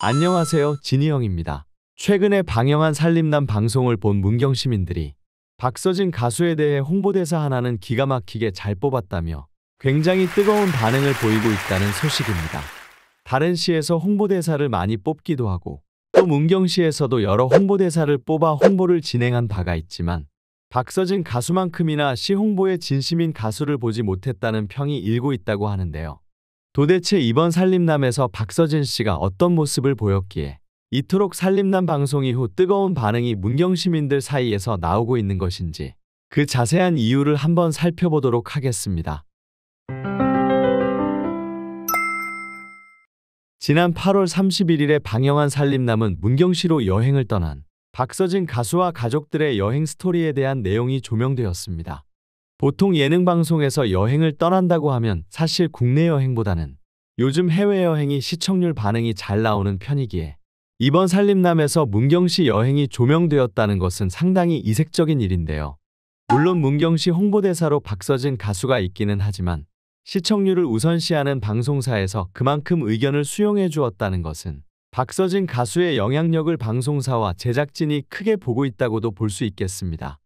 안녕하세요, 진희영입니다. 최근에 방영한 살림남 방송을 본 문경 시민들이 박서진 가수에 대해 홍보대사 하나는 기가 막히게 잘 뽑았다며 굉장히 뜨거운 반응을 보이고 있다는 소식입니다. 다른 시에서 홍보대사를 많이 뽑기도 하고 또 문경시에서도 여러 홍보대사를 뽑아 홍보를 진행한 바가 있지만 박서진 가수만큼이나 시 홍보에 진심인 가수를 보지 못했다는 평이 일고 있다고 하는데요. 도대체 이번 살림남에서 박서진 씨가 어떤 모습을 보였기에 이토록 살림남 방송 이후 뜨거운 반응이 문경 시민들 사이에서 나오고 있는 것인지 그 자세한 이유를 한번 살펴보도록 하겠습니다. 지난 8월 31일에 방영한 살림남은 문경시로 여행을 떠난 박서진 가수와 가족들의 여행 스토리에 대한 내용이 조명되었습니다. 보통 예능 방송에서 여행을 떠난다고 하면 사실 국내 여행보다는 요즘 해외여행이 시청률 반응이 잘 나오는 편이기에 이번 살림남에서 문경시 여행이 조명되었다는 것은 상당히 이색적인 일인데요. 물론 문경시 홍보대사로 박서진 가수가 있기는 하지만 시청률을 우선시하는 방송사에서 그만큼 의견을 수용해 주었다는 것은 박서진 가수의 영향력을 방송사와 제작진이 크게 보고 있다고도 볼 수 있겠습니다.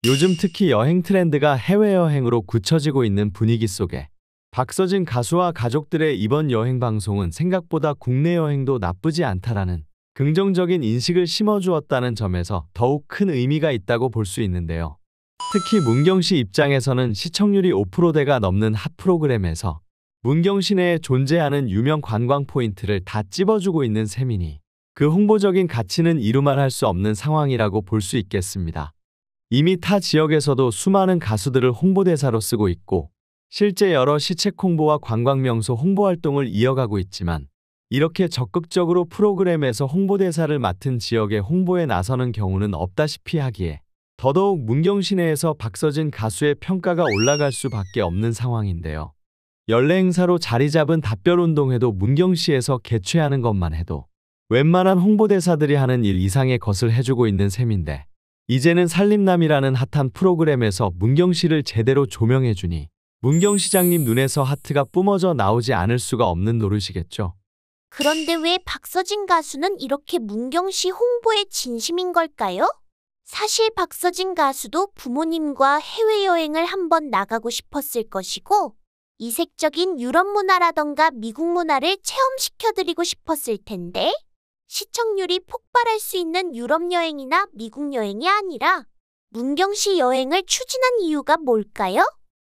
요즘 특히 여행 트렌드가 해외여행으로 굳혀지고 있는 분위기 속에 박서진 가수와 가족들의 이번 여행 방송은 생각보다 국내 여행도 나쁘지 않다라는 긍정적인 인식을 심어주었다는 점에서 더욱 큰 의미가 있다고 볼 수 있는데요. 특히 문경시 입장에서는 시청률이 5%대가 넘는 핫 프로그램에서 문경시 내에 존재하는 유명 관광 포인트를 다 찝어주고 있는 셈이니 그 홍보적인 가치는 이루말할 수 없는 상황이라고 볼 수 있겠습니다. 이미 타 지역에서도 수많은 가수들을 홍보대사로 쓰고 있고 실제 여러 시책 홍보와 관광명소 홍보 활동을 이어가고 있지만 이렇게 적극적으로 프로그램에서 홍보대사를 맡은 지역의 홍보에 나서는 경우는 없다시피 하기에 더더욱 문경시 내에서 박서진 가수의 평가가 올라갈 수밖에 없는 상황인데요. 연례 행사로 자리 잡은 답별운동회도 문경시에서 개최하는 것만 해도 웬만한 홍보대사들이 하는 일 이상의 것을 해주고 있는 셈인데 이제는 살림남이라는 핫한 프로그램에서 문경시를 제대로 조명해주니 문경시장님 눈에서 하트가 뿜어져 나오지 않을 수가 없는 노릇이겠죠. 그런데 왜 박서진 가수는 이렇게 문경시 홍보에 진심인 걸까요? 사실 박서진 가수도 부모님과 해외여행을 한번 나가고 싶었을 것이고 이색적인 유럽 문화라던가 미국 문화를 체험시켜드리고 싶었을 텐데 시청률이 폭발할 수 있는 유럽 여행이나 미국 여행이 아니라 문경시 여행을 추진한 이유가 뭘까요?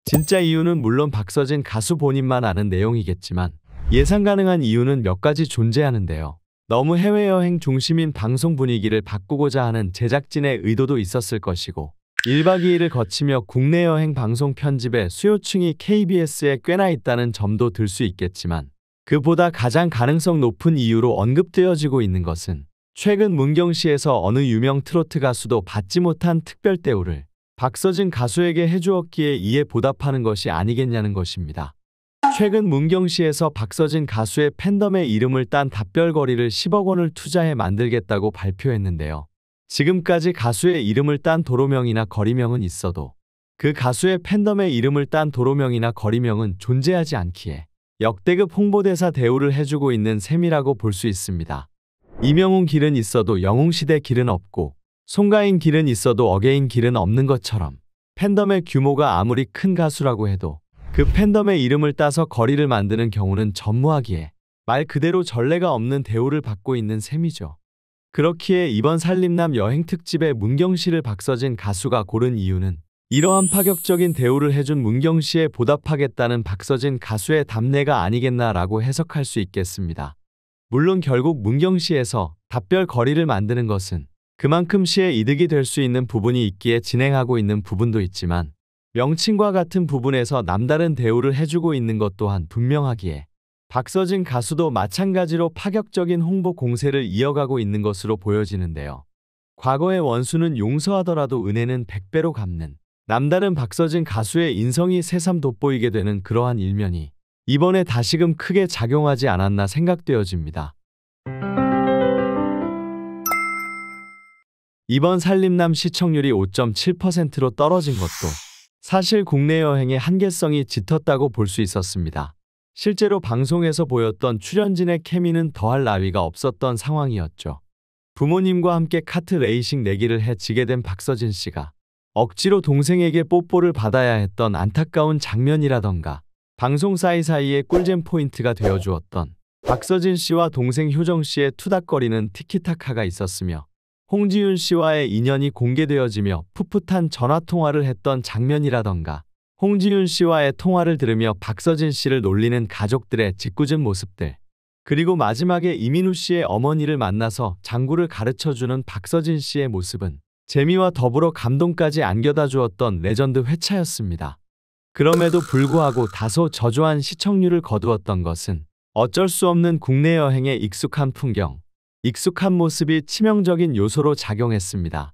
진짜 이유는 물론 박서진 가수 본인만 아는 내용이겠지만 예상 가능한 이유는 몇 가지 존재하는데요. 너무 해외여행 중심인 방송 분위기를 바꾸고자 하는 제작진의 의도도 있었을 것이고 1박 2일을 거치며 국내 여행 방송 편집에 수요층이 KBS에 꽤나 있다는 점도 들 수 있겠지만 그보다 가장 가능성 높은 이유로 언급되어지고 있는 것은 최근 문경시에서 어느 유명 트로트 가수도 받지 못한 특별 대우를 박서진 가수에게 해주었기에 이에 보답하는 것이 아니겠냐는 것입니다. 최근 문경시에서 박서진 가수의 팬덤의 이름을 딴 답별거리를 10억 원을 투자해 만들겠다고 발표했는데요. 지금까지 가수의 이름을 딴 도로명이나 거리명은 있어도 그 가수의 팬덤의 이름을 딴 도로명이나 거리명은 존재하지 않기에 역대급 홍보대사 대우를 해주고 있는 셈이라고 볼 수 있습니다. 이명웅 길은 있어도 영웅시대 길은 없고 송가인 길은 있어도 어게인 길은 없는 것처럼 팬덤의 규모가 아무리 큰 가수라고 해도 그 팬덤의 이름을 따서 거리를 만드는 경우는 전무하기에 말 그대로 전례가 없는 대우를 받고 있는 셈이죠. 그렇기에 이번 살림남 여행 특집에 문경시를 박서진 가수가 고른 이유는 이러한 파격적인 대우를 해준 문경시에 보답하겠다는 박서진 가수의 답례가 아니겠나라고 해석할 수 있겠습니다. 물론 결국 문경시에서 답별 거리를 만드는 것은 그만큼 시에 이득이 될 수 있는 부분이 있기에 진행하고 있는 부분도 있지만 명칭과 같은 부분에서 남다른 대우를 해주고 있는 것 또한 분명하기에 박서진 가수도 마찬가지로 파격적인 홍보 공세를 이어가고 있는 것으로 보여지는데요. 과거의 원수는 용서하더라도 은혜는 100배로 갚는 남다른 박서진 가수의 인성이 새삼 돋보이게 되는 그러한 일면이 이번에 다시금 크게 작용하지 않았나 생각되어집니다. 이번 살림남 시청률이 5.7%로 떨어진 것도 사실 국내 여행의 한계성이 짙었다고 볼 수 있었습니다. 실제로 방송에서 보였던 출연진의 케미는 더할 나위가 없었던 상황이었죠. 부모님과 함께 카트 레이싱 내기를 해 지게 된 박서진 씨가 억지로 동생에게 뽀뽀를 받아야 했던 안타까운 장면이라던가 방송 사이사이에 꿀잼 포인트가 되어주었던 박서진 씨와 동생 효정 씨의 투닥거리는 티키타카가 있었으며 홍지윤 씨와의 인연이 공개되어지며 풋풋한 전화통화를 했던 장면이라던가 홍지윤 씨와의 통화를 들으며 박서진 씨를 놀리는 가족들의 짓궂은 모습들, 그리고 마지막에 이민우 씨의 어머니를 만나서 장구를 가르쳐주는 박서진 씨의 모습은 재미와 더불어 감동까지 안겨다 주었던 레전드 회차였습니다. 그럼에도 불구하고 다소 저조한 시청률을 거두었던 것은 어쩔 수 없는 국내 여행의 익숙한 풍경, 익숙한 모습이 치명적인 요소로 작용했습니다.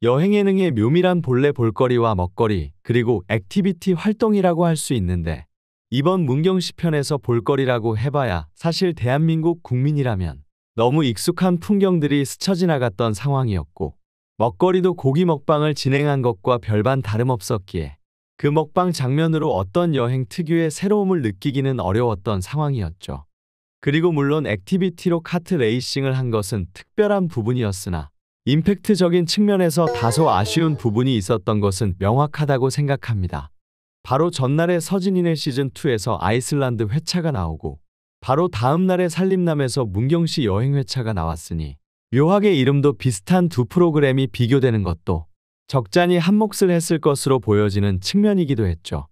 여행 예능의 묘밀한 본래 볼거리와 먹거리, 그리고 액티비티 활동이라고 할 수 있는데 이번 문경시 편에서 볼거리라고 해봐야 사실 대한민국 국민이라면 너무 익숙한 풍경들이 스쳐 지나갔던 상황이었고 먹거리도 고기 먹방을 진행한 것과 별반 다름없었기에 그 먹방 장면으로 어떤 여행 특유의 새로움을 느끼기는 어려웠던 상황이었죠. 그리고 물론 액티비티로 카트 레이싱을 한 것은 특별한 부분이었으나 임팩트적인 측면에서 다소 아쉬운 부분이 있었던 것은 명확하다고 생각합니다. 바로 전날의 서진이네 시즌2에서 아이슬란드 회차가 나오고 바로 다음날의 산림남에서 문경시 여행 회차가 나왔으니 묘하게 이름도 비슷한 두 프로그램이 비교되는 것도 적잖이 한몫을 했을 것으로 보여지는 측면이기도 했죠.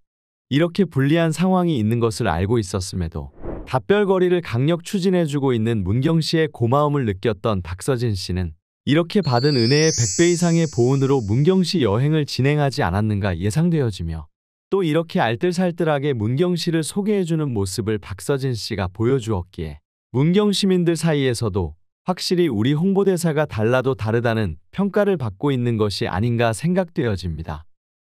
이렇게 불리한 상황이 있는 것을 알고 있었음에도 답별거리를 강력 추진해주고 있는 문경시의 고마움을 느꼈던 박서진 씨는 이렇게 받은 은혜의 100배 이상의 보은으로 문경시 여행을 진행하지 않았는가 예상되어지며 또 이렇게 알뜰살뜰하게 문경시를 소개해주는 모습을 박서진 씨가 보여주었기에 문경 시민들 사이에서도 확실히 우리 홍보대사가 달라도 다르다는 평가를 받고 있는 것이 아닌가 생각되어집니다.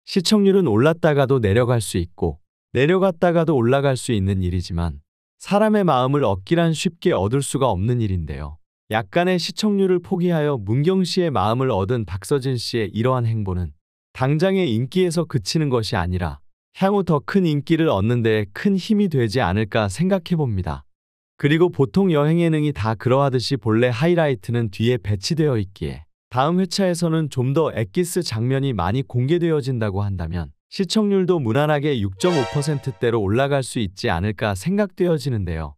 시청률은 올랐다가도 내려갈 수 있고 내려갔다가도 올라갈 수 있는 일이지만 사람의 마음을 얻기란 쉽게 얻을 수가 없는 일인데요. 약간의 시청률을 포기하여 문경시의 마음을 얻은 박서진 씨의 이러한 행보는 당장의 인기에서 그치는 것이 아니라 향후 더 큰 인기를 얻는 데에 큰 힘이 되지 않을까 생각해봅니다. 그리고 보통 여행 예능이 다 그러하듯이 본래 하이라이트는 뒤에 배치되어 있기에 다음 회차에서는 좀 더 엑기스 장면이 많이 공개되어진다고 한다면 시청률도 무난하게 6.5%대로 올라갈 수 있지 않을까 생각되어지는데요.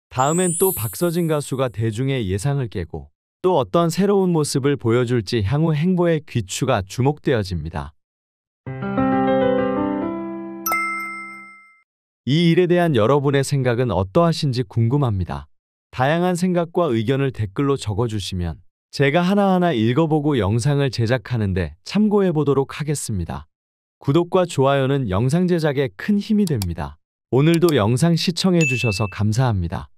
다음엔 또 박서진 가수가 대중의 예상을 깨고 또 어떤 새로운 모습을 보여줄지 향후 행보의 귀추가 주목되어집니다. 이 일에 대한 여러분의 생각은 어떠하신지 궁금합니다. 다양한 생각과 의견을 댓글로 적어주시면 제가 하나하나 읽어보고 영상을 제작하는데 참고해보도록 하겠습니다. 구독과 좋아요는 영상 제작에 큰 힘이 됩니다. 오늘도 영상 시청해주셔서 감사합니다.